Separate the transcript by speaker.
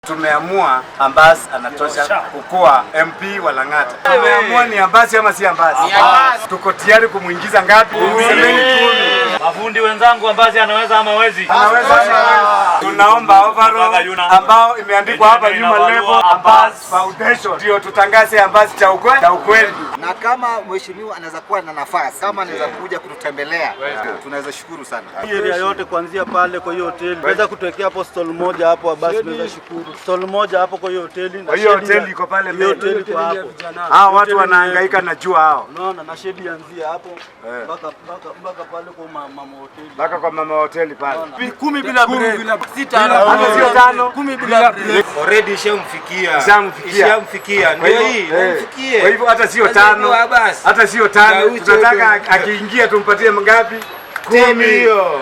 Speaker 1: Tumeamua Ambasi anatosha kukua MP wa Lang'ata. Tumeamua ni Ambasi ama si Ambasi? Tuko tayari kumuingiza ngapi? 10.
Speaker 2: Mafundi wenzangu, Ambasi anaweza ama hawezi?
Speaker 1: Anaweza. Tunaomba overall ambao imeandikwa hapa nyuma level Ambasi Foundation ndio tutangaze Ambasi cha ukweli.
Speaker 3: Na kama mheshimiwa anaweza kuwa na nafasi, kama anaweza kuja kututembelea, tunaweza shukuru sana.
Speaker 4: Hii area yote kuanzia pale kwa hiyo hoteli. Naweza kutuwekea hapo stall moja hapo Ambasi, tunaweza shukuru. Stall moja hapo kwa hiyo hoteli.
Speaker 1: Kwa hiyo hoteli iko pale mbele.
Speaker 4: Hoteli kwa hapo.
Speaker 1: Hao watu wanahangaika na jua hao.
Speaker 4: Unaona na shedi anzia hapo mpaka pale kwa mama hoteli.
Speaker 1: Mpaka kwa mama hoteli pale.
Speaker 4: 10 bila break.
Speaker 1: 6 hata sio 5.
Speaker 4: 10 bila break.
Speaker 2: Already ishamfikia. Ndio hii. Mfikie.
Speaker 1: Kwa hivyo hata sio 5. Hata sio 5. Tunataka akiingia tumpatie ngapi? 10 hiyo.